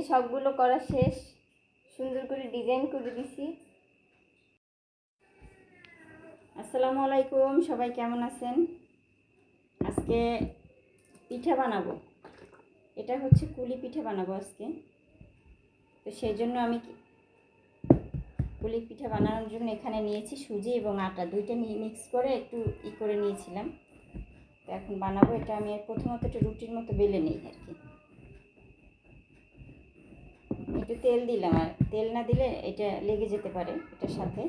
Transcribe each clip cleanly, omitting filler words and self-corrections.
সবগুলো করা শেষ, সুন্দর করে ডিজাইন করে দিছি। আসসালামু আলাইকুম, সবাই কেমন আছেন? আজকে পিঠা বানাবো, এটা হচ্ছে কুলি পিঠা বানাবো আজকে। তো সেই জন্য আমি কুলি পিঠা বানানোর জন্য এখানে নিয়েছি সুজি এবং আটা, দুইটা মিক্স করে একটু করে নিয়েছিলাম। তো এখন বানাবো এটা। আমি প্রথমত একটু রুটির মতো বেলে নিই আর কি। একটু তেল দিলাম, আর তেল না দিলে এটা লেগে যেতে পারে এটার সাথে।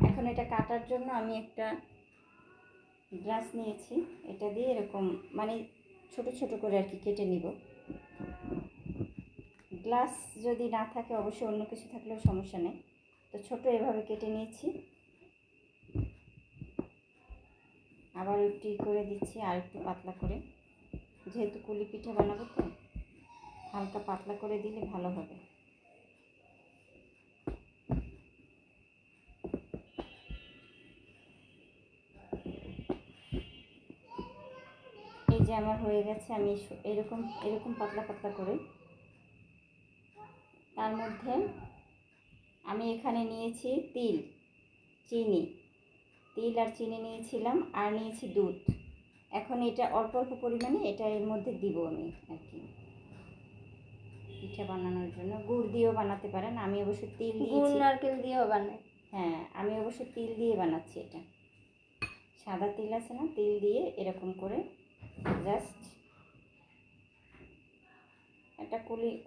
এখন এটা কাটার জন্য আমি একটা গ্লাস নিয়েছি, এটা দিয়ে এরকম মানে ছোট ছোট করে আর কি কেটে নিব। গ্লাস যদি না থাকে অবশ্যই অন্য কিছু থাকলেও সমস্যা নেই। তো ছোট এভাবে কেটে নিয়েছি, আবার একটু করে দিচ্ছি আর একটু পাতলা করে, যেহেতু কুলি পিঠা বানাবো তো হালকা পাতলা করে দিলে ভালো হবে। এই যে আমার হয়ে গেছে, আমি এরকম এরকম পাতলা পাতলা করে। তার মধ্যে আমি এখানে নিয়েছি তিল, চিনি, তিল আর চিনি নিয়েছিলাম, আর নিয়েছি দুধ। এখন এটা অল্প অল্প পরিমাণে এটা এর মধ্যে দিব আমি আর কি, পিঠা বানানোর জন্য। গুড় দিয়েও বানাতে পারেন, আমি অবশ্য তিল দিয়েছি। নারকেল দিয়েও বানাই। হ্যাঁ, আমি অবশ্য তিল দিয়ে বানাচ্ছি এটা। সাদা তিল আছে না, তিল দিয়ে এরকম করে জাস্ট একটা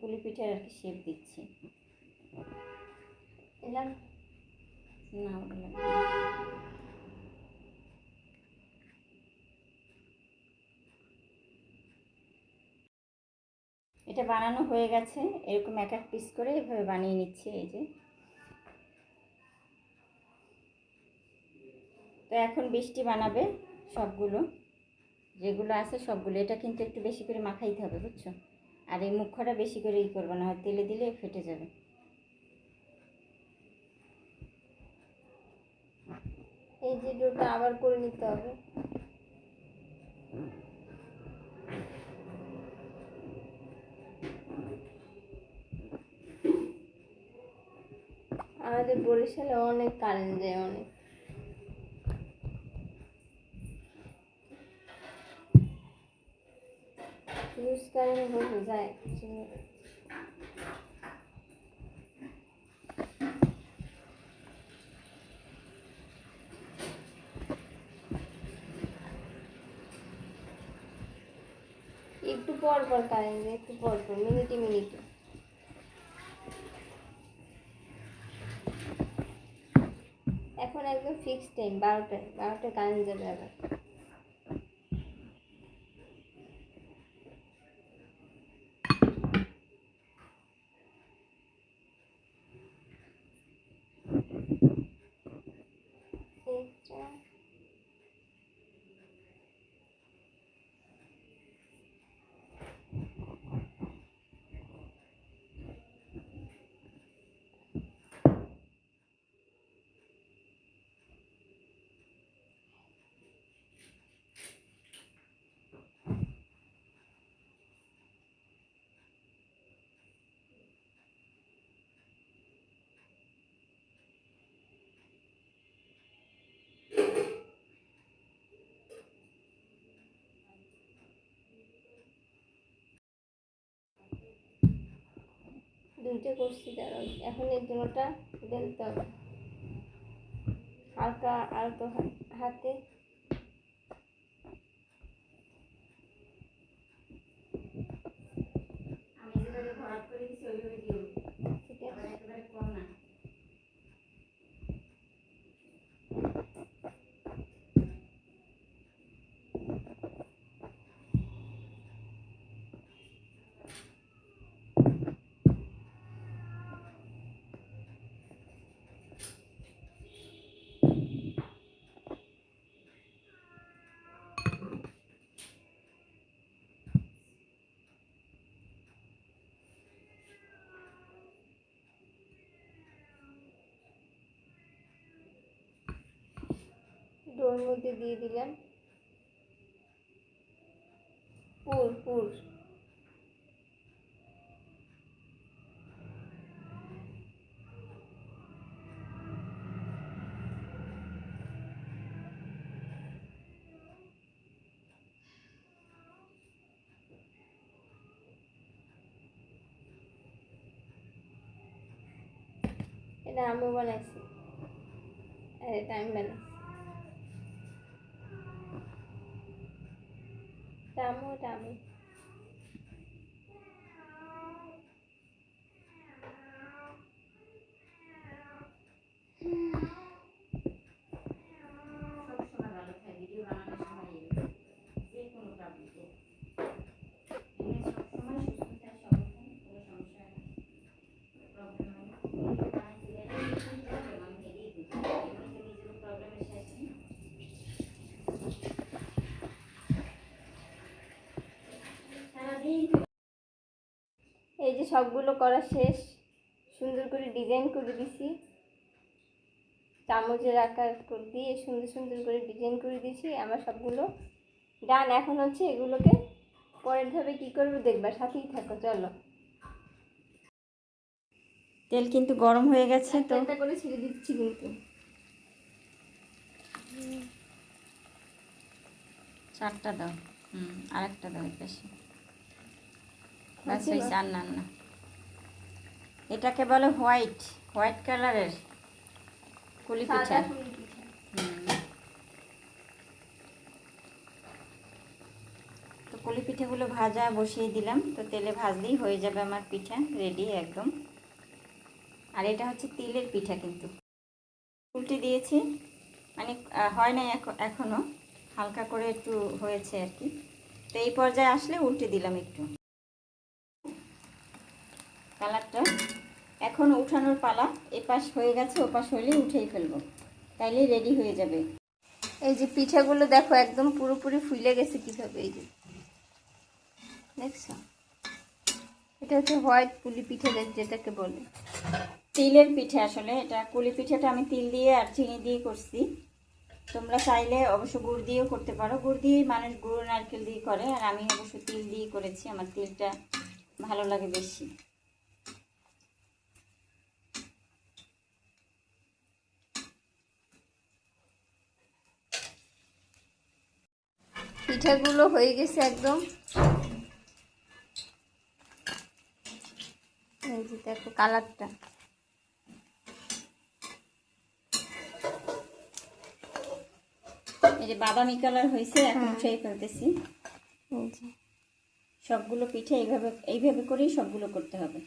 কুলি পিঠার আর কি শেপ দিচ্ছি। না, এটা বানানো হয়ে গেছে, এরকম এক এক পিস করে এভাবে বানিয়ে নিচ্ছি। এই যে, তো এখন বৃষ্টি বানাবে সবগুলো, যেগুলো আছে সবগুলো। এটা কিন্তু একটু বেশি করে মাখাইতে হবে, বুঝছো? আর এই মুখটা বেশি করে করবো না, হয় তেলে দিলে ফেটে যাবে। এই যে ডোটা আবার করে নিতে হবে। আমাদের বরিশালে অনেক কারেন্ট যায়, অনেক। ইউজ কারেন্ট হয়ে যায়। একটু পর পর কারেন্ট যায়, একটু পর পর, মিনিটে মিনিটে। এখন একদম ফিক্সড টাইম 12টায় কারেন্ট যাবে আবার। দুইটা করছি, দাঁড়াও। এখন এই দুটোটা বেলতে হবে হালকা আলতো হাতে। আমি যেভাবে ভরাট করে দিচ্ছি ওইভাবে দিও, ঠিক আছে? একেবারে কম না। ওর মধ্যে দিয়ে দিলাম পুর পুর। এটা আম্মু বানাইছি আর এটা আমি বানাইছি। এটা আম্মু, এটা আমি। সবসময় ভালো থাকে, ভিডিও বানানোর সময় যে কোনো প্রবলেম সবসময় সুস্থ থাকে, সবাই কোনো সমস্যা প্রবলেম হয় না। প্রবলেম আমি হেরিয়ে দিই, এমনিতে নিজের প্রবলেমের শেষ নেই। সারাদিন এই যে সবগুলো করা শেষ, সুন্দর করে ডিজাইন করে দিছি, চামচের আকার করে দিয়ে সুন্দর সুন্দর করে ডিজাইন করে দিয়েছি। আমার সবগুলো ডান। এখন হচ্ছে এগুলোকে পরের ধাপে কী করবো দেখবা, সাথেই থাকো, চলো। তেল কিন্তু গরম হয়ে গেছে, তো একটা করে ছেড়ে দিচ্ছি কিন্তু। চারটা দাও। আরেকটা দাও পাশে। বাস হয়েছে, আর না না। এটাকে বলে হোয়াইট হোয়াইট কালারের কুলি পিঠা। সাদা পুলি পিঠা। তো কুলি পিঠাগুলো ভাজা বসিয়ে দিলাম, তো তেলে ভাজলেই হয়ে যাবে আমার পিঠা রেডি একদম। আর এটা হচ্ছে তিলের পিঠা, কিন্তু উল্টে দিয়েছি, মানে হয় নাই এখনও, হালকা করে একটু হয়েছে আর কি। তো এই পর্যায়ে আসলে উল্টে দিলাম একটু। কালারটা এখন উঠানোর পালা। এপাশ হয়ে গেছে, ওপাশ হলেই উঠেই ফেলবো, তাইলেই রেডি হয়ে যাবে। এই যে পিঠাগুলো দেখো একদম পুরোপুরি ফুলে গেছে কিভাবে, এই যে দেখছো, এটা হচ্ছে হোয়াইট পুলি পিঠা যেটাকে বলে। তিলের পিঠা, আসলে এটা কুলি পিঠাটা আমি তিল দিয়ে আর চিনি দিয়ে করছি। তোমরা চাইলে অবশ্য গুড় দিয়েও করতে পারো, গুড় দিয়ে মানুষ গুড় নারকেল দিয়ে করে, আর আমি অবশ্য তিল দিয়ে করেছি, আমার তিলটা ভালো লাগে বেশি। পিঠাগুলো হয়ে গেছে একদম। এই যে দেখো কালারটা, এই যে বাদামি কালার হয়েছে, এখন উঠেই ফেলতেছি। এই যে সবগুলো পিঠে এইভাবে এইভাবে করেই সবগুলো করতে হবে।